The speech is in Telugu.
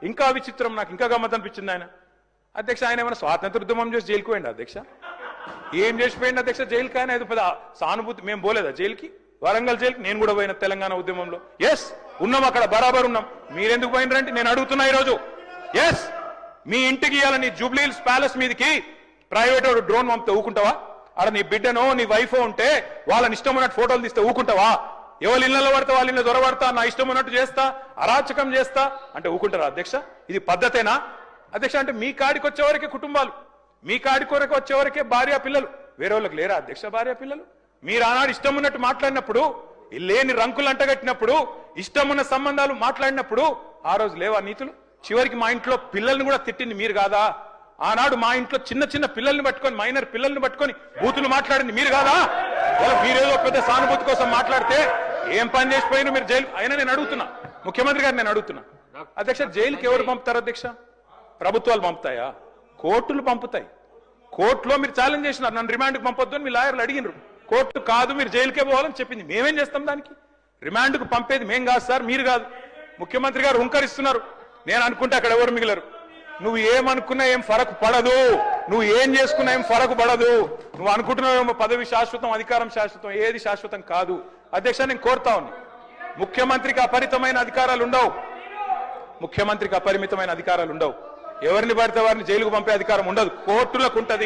ఇంకా విచిత్రం, నాకు ఇంకా గమ్మత్ అనిపించింది ఆయన. అధ్యక్ష ఆయన ఏమైనా స్వాతంత్ర ఉద్యమం చేసి జైలుకు పోయింది అధ్యక్ష? ఏం చేసిపోయింది అధ్యక్ష జైలుకి? ఆయన ఏదో పెద్ద సానుభూతి. మేము పోలేదా జైలుకి? వరంగల్ జైలుకి నేను కూడా పోయిన తెలంగాణ ఉద్యమంలో. ఎస్ ఉన్నాం, అక్కడ బరాబర్ ఉన్నాం. మీరెందుకు పోయినరంటే నేను అడుగుతున్నా ఈరోజు. ఎస్ మీ ఇంటికి ఇవ్వాలని జూబ్లీ హిల్స్ ప్యాలెస్ మీదకి ప్రైవేట్ డ్రోన్ పంపితే ఊకుంటావా? ఆడ నీ బిడ్డనో నీ వైఫో ఉంటే వాళ్ళని ఇష్టం ఉన్నట్టు ఫోటోలు తీస్తే ఊకుంటావా? ఎవరి ఇళ్లలో పడతా వాళ్ళ ఇళ్ళ దొరబడతా, నా ఇష్టం ఉన్నట్టు చేస్తా, అరాచకం చేస్తా అంటే ఊకుంటారా అధ్యక్ష? ఇది పద్ధతేనా అధ్యక్ష? అంటే మీ కాడికి వచ్చేవరకే కుటుంబాలు, మీ కాడికి వరకు వచ్చేవరకే భార్య పిల్లలు, వేరే వాళ్ళకి లేరా అధ్యక్ష భార్య పిల్లలు? మీరు ఆనాడు ఇష్టం ఉన్నట్టు మాట్లాడినప్పుడు, లేని రంకులు అంటగట్టినప్పుడు, ఇష్టం ఉన్న సంబంధాలు మాట్లాడినప్పుడు ఆ రోజు లేవా నీతులు? చివరికి మా ఇంట్లో పిల్లల్ని కూడా తిట్టింది మీరు కాదా? ఆనాడు మా ఇంట్లో చిన్న చిన్న పిల్లల్ని పట్టుకొని, మైనర్ పిల్లల్ని పట్టుకొని బూతులు మాట్లాడింది మీరు కాదా? మీరేదో పెద్ద సానుభూతి కోసం మాట్లాడితే ఏం పని చేసిపోయినా మీరు జైలు. అయినా నేను అడుగుతున్నా ముఖ్యమంత్రి గారు, నేను అడుగుతున్నా అధ్యక్ష, జైలుకి ఎవరు పంపుతారు అధ్యక్ష? ప్రభుత్వాలు పంపుతాయా? కోర్టులు పంపుతాయి. కోర్టులో మీరు ఛాలెంజ్ చేసినారు, నన్ను రిమాండ్కి పంపొద్దు అని మీ లాయర్లు అడిగినారు. కోర్టు కాదు మీరు జైలుకే పోవాలని చెప్పింది. మేమేం చేస్తాం దానికి? రిమాండ్కు పంపేది మేం కాదు సార్, మీరు కాదు. ముఖ్యమంత్రి గారు హుంకరిస్తున్నారు. నేను అనుకుంటే అక్కడ ఎవరు మిగిలరు. నువ్వు ఏమనుకున్నా ఏం ఫరకు పడదు, నువ్వు ఏం చేసుకున్నా ఏం ఫరకు పడదు. నువ్వు అనుకుంటున్నావేమో పదవి శాశ్వతం, అధికారం శాశ్వతం, ఏది శాశ్వతం కాదు. అధ్యక్ష నేను కోరుతా ఉన్నా, ముఖ్యమంత్రికి అపరిమితమైన అధికారాలు ఉండవు. ముఖ్యమంత్రికి అపరిమితమైన అధికారాలు ఉండవు. ఎవరిని పడితే వారిని జైలుకు పంపే అధికారం ఉండదు, కోర్టులకు ఉంటది.